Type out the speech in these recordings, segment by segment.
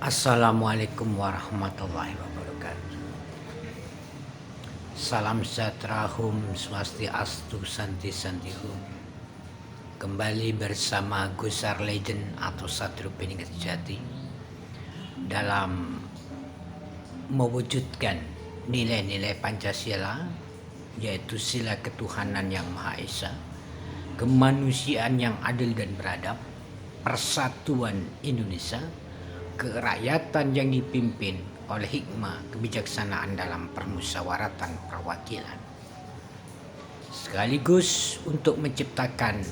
Assalamualaikum warahmatullahi wabarakatuh. Salam sejahtera, Hum Swastiastu, Santi Hum. Kembali bersama Gusar Legend atau Satrio Piningit Jati dalam mewujudkan nilai-nilai Pancasila, yaitu sila ketuhanan yang Maha Esa, kemanusiaan yang adil dan beradab, persatuan Indonesia, kerakyatan yang dipimpin oleh hikmah kebijaksanaan dalam permusyawaratan perwakilan, sekaligus untuk menciptakan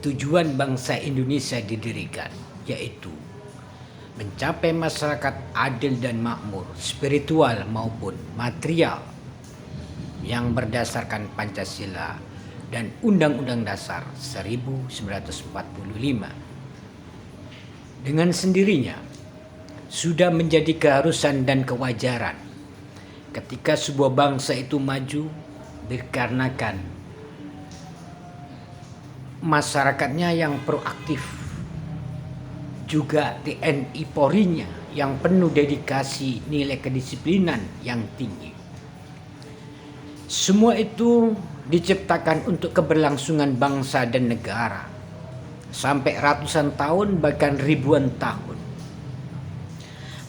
tujuan bangsa Indonesia didirikan, yaitu mencapai masyarakat adil dan makmur, spiritual maupun material, yang berdasarkan Pancasila dan Undang-Undang Dasar 1945. Dengan sendirinya sudah menjadi keharusan dan kewajaran ketika sebuah bangsa itu maju dikarenakan masyarakatnya yang proaktif, juga TNI Polri-nya yang penuh dedikasi, nilai kedisiplinan yang tinggi. Semua itu diciptakan untuk keberlangsungan bangsa dan negara sampai ratusan tahun bahkan ribuan tahun,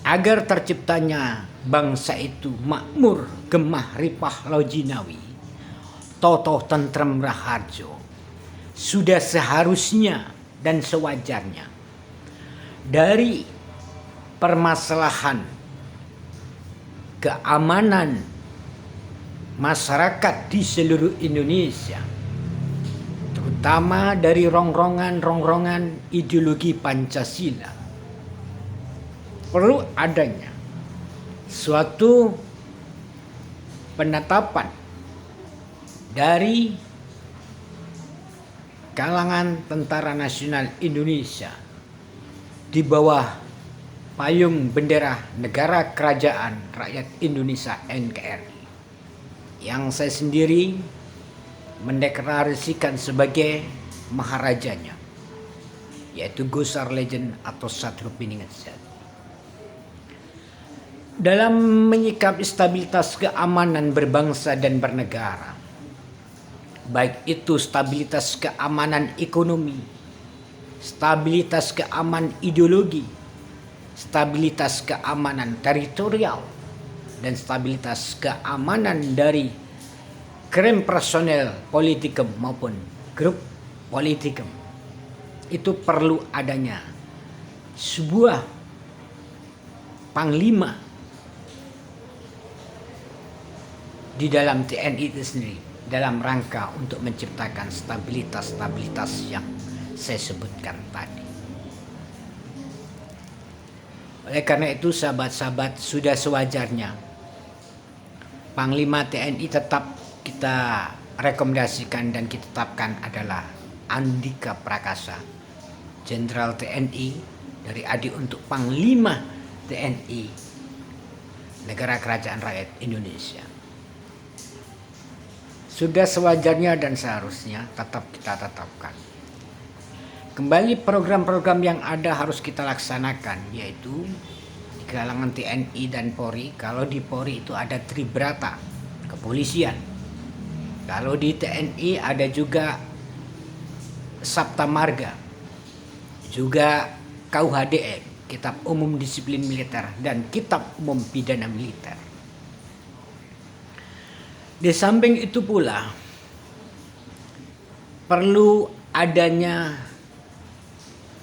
agar terciptanya bangsa itu makmur, gemah, ripah, lojinawi, totoh, tentrem, raharjo. Sudah seharusnya dan sewajarnya dari permasalahan keamanan masyarakat di seluruh Indonesia, terutama dari rongrongan ideologi Pancasila, perlu adanya suatu penetapan dari kalangan Tentara Nasional Indonesia di bawah payung bendera Negara Kerajaan Rakyat Indonesia NKRI, yang saya sendiri mendeklarasikan sebagai maharajanya, yaitu Gusar Legend atau Satrio Piningit Jati. Dalam menyikapi stabilitas keamanan berbangsa dan bernegara, baik itu stabilitas keamanan ekonomi, stabilitas keamanan ideologi, stabilitas keamanan teritorial, dan stabilitas keamanan dari krim personel politikum maupun grup politikum, itu perlu adanya sebuah panglima di dalam TNI itu sendiri, dalam rangka untuk menciptakan stabilitas yang saya sebutkan tadi. Oleh karena itu, sahabat-sahabat, sudah sewajarnya Panglima TNI tetap kita rekomendasikan dan kita tetapkan adalah Andika Prakasa, Jenderal TNI dari ADI untuk Panglima TNI Negara Kerajaan Rakyat Indonesia. Sudah sewajarnya dan seharusnya tetap kita tetapkan. Kembali program-program yang ada harus kita laksanakan, yaitu di kalangan TNI dan Polri. Kalau di Polri itu ada Tribrata, kepolisian. Kalau di TNI ada juga Sabta Marga, juga KUHDM, Kitab Umum Disiplin Militer, dan Kitab Umum Pidana Militer. Di samping itu pula perlu adanya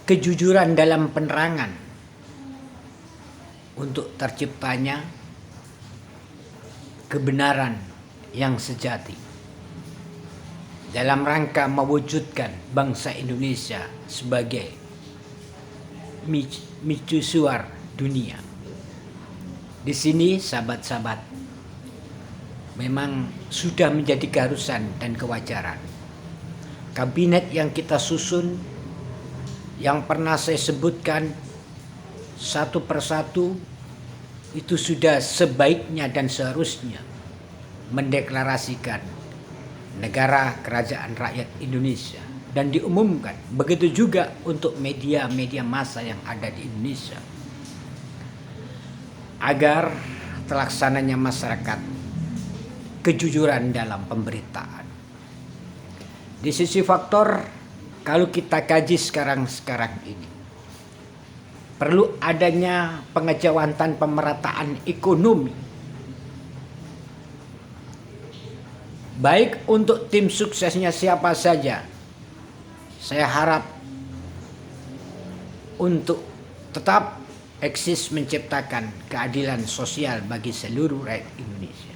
kejujuran dalam penerangan untuk terciptanya kebenaran yang sejati dalam rangka mewujudkan bangsa Indonesia sebagai mercusuar dunia. Di sini, sahabat-sahabat, memang sudah menjadi keharusan dan kewajaran. Kabinet yang kita susun, yang pernah saya sebutkan satu persatu, itu sudah sebaiknya dan seharusnya mendeklarasikan Negara Kerajaan Rakyat Indonesia dan diumumkan. Begitu juga untuk media-media massa yang ada di Indonesia. agar terlaksananya masyarakat kejujuran dalam pemberitaan. Di sisi faktor, kalau kita kaji sekarang ini, perlu adanya pengejawantan pemerataan ekonomi, baik untuk tim suksesnya siapa saja. Saya harap untuk tetap eksis menciptakan keadilan sosial bagi seluruh rakyat Indonesia.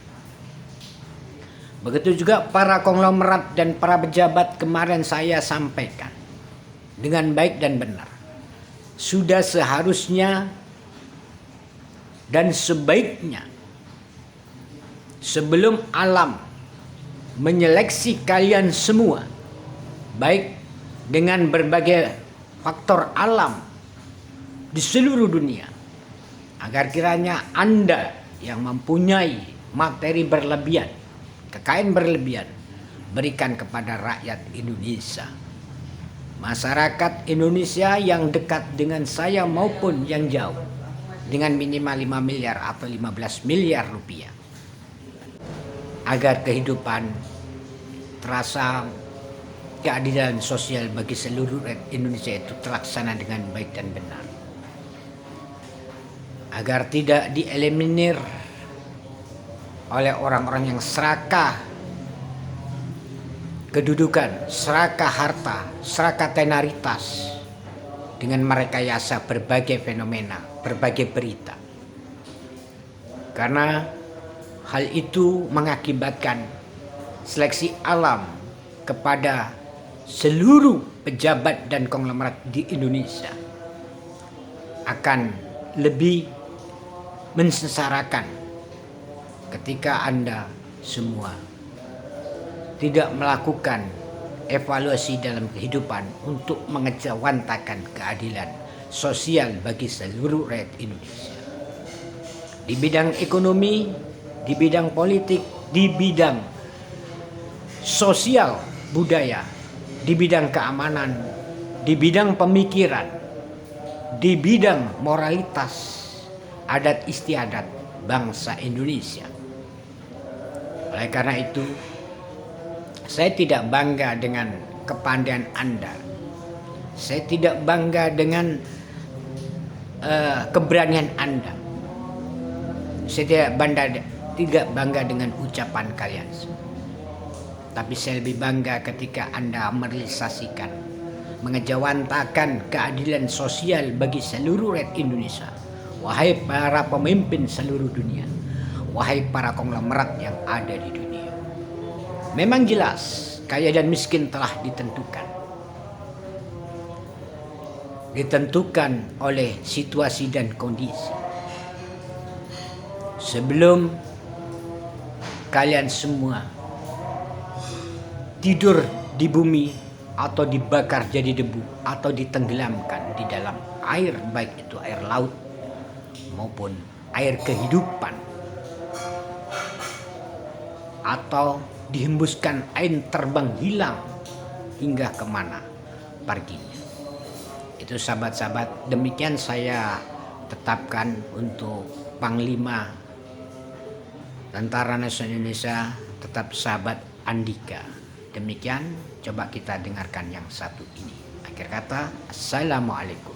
Begitu juga para konglomerat dan para pejabat kemarin saya sampaikan dengan baik dan benar. Sudah seharusnya dan sebaiknya sebelum alam menyeleksi kalian semua, baik dengan berbagai faktor alam di seluruh dunia, agar kiranya Anda yang mempunyai materi berlebihan, kekayaan berlebihan, berikan kepada rakyat Indonesia. Masyarakat Indonesia yang dekat dengan saya maupun yang jauh, dengan minimal 5 miliar atau 15 miliar rupiah, agar kehidupan terasa keadilan sosial bagi seluruh rakyat Indonesia itu terlaksana dengan baik dan benar, agar tidak dieliminir oleh orang-orang yang serakah kedudukan, serakah harta, serakah tenaritas dengan merekayasa berbagai fenomena, berbagai berita. Karena hal itu mengakibatkan seleksi alam kepada seluruh pejabat dan konglomerat di Indonesia akan lebih mensesarakan ketika Anda semua tidak melakukan evaluasi dalam kehidupan untuk mengejawantakan keadilan sosial bagi seluruh rakyat Indonesia. Di bidang ekonomi, di bidang politik, di bidang sosial budaya, di bidang keamanan, di bidang pemikiran, di bidang moralitas, adat istiadat bangsa Indonesia. Oleh karena itu, saya tidak bangga dengan kepandaian Anda. Saya tidak bangga dengan keberanian Anda. Saya tidak bangga dengan ucapan kalian. Tapi saya lebih bangga ketika Anda merealisasikan, mengejawantakan keadilan sosial bagi seluruh rakyat Indonesia. Wahai para pemimpin seluruh dunia, wahai para konglomerat yang ada di dunia. Memang jelas kaya dan miskin telah ditentukan oleh situasi dan kondisi. Sebelum kalian semua tidur di bumi atau dibakar jadi debu atau ditenggelamkan di dalam air, baik itu air laut maupun air kehidupan, atau dihembuskan angin terbang hilang hingga kemana perginya. Itu sahabat-sahabat, demikian saya tetapkan untuk Panglima Tentara Nasional Indonesia, tetap sahabat Andika. Demikian, coba kita dengarkan yang satu ini. Akhir kata, Assalamualaikum.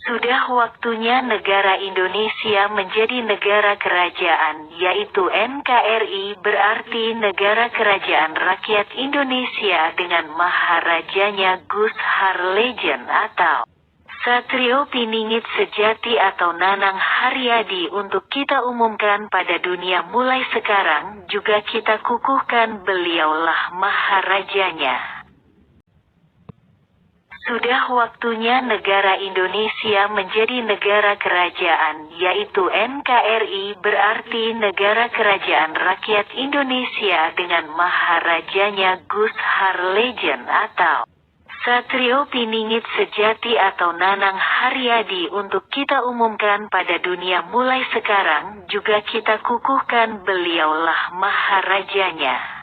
Sudah waktunya negara Indonesia menjadi negara kerajaan, yaitu NKRI, berarti Negara Kerajaan Rakyat Indonesia dengan Maharajanya Gus Harlejen atau Satrio Piningit Sejati atau Nanang Haryadi untuk kita umumkan pada dunia mulai sekarang, juga kita kukuhkan beliaulah Maharajanya. Sudah waktunya negara Indonesia menjadi negara kerajaan, yaitu NKRI, berarti Negara Kerajaan Rakyat Indonesia dengan Maharajanya Gus Harlejen atau Satrio Piningit Sejati atau Nanang Haryadi untuk kita umumkan pada dunia mulai sekarang, juga kita kukuhkan beliaulah Maharajanya.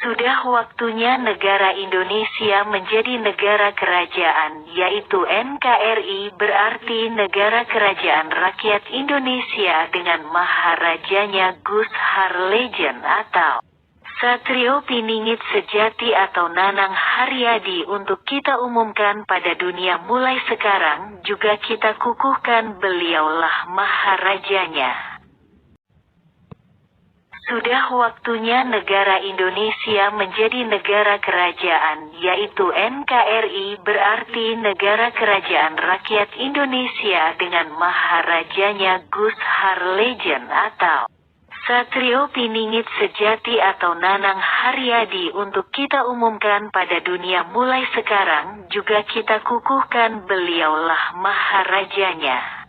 Sudah waktunya negara Indonesia menjadi negara kerajaan, yaitu NKRI berarti Negara Kerajaan Rakyat Indonesia dengan Maharajanya Gus Harlejen atau Satrio Piningit Sejati atau Nanang Haryadi untuk kita umumkan pada dunia mulai sekarang, juga kita kukuhkan beliaulah Maharajanya. Sudah waktunya negara Indonesia menjadi negara kerajaan, yaitu NKRI berarti Negara Kerajaan Rakyat Indonesia dengan Maharajanya Gus Harlejen atau Satrio Piningit Sejati atau Nanang Haryadi untuk kita umumkan pada dunia mulai sekarang, juga kita kukuhkan beliaulah Maharajanya.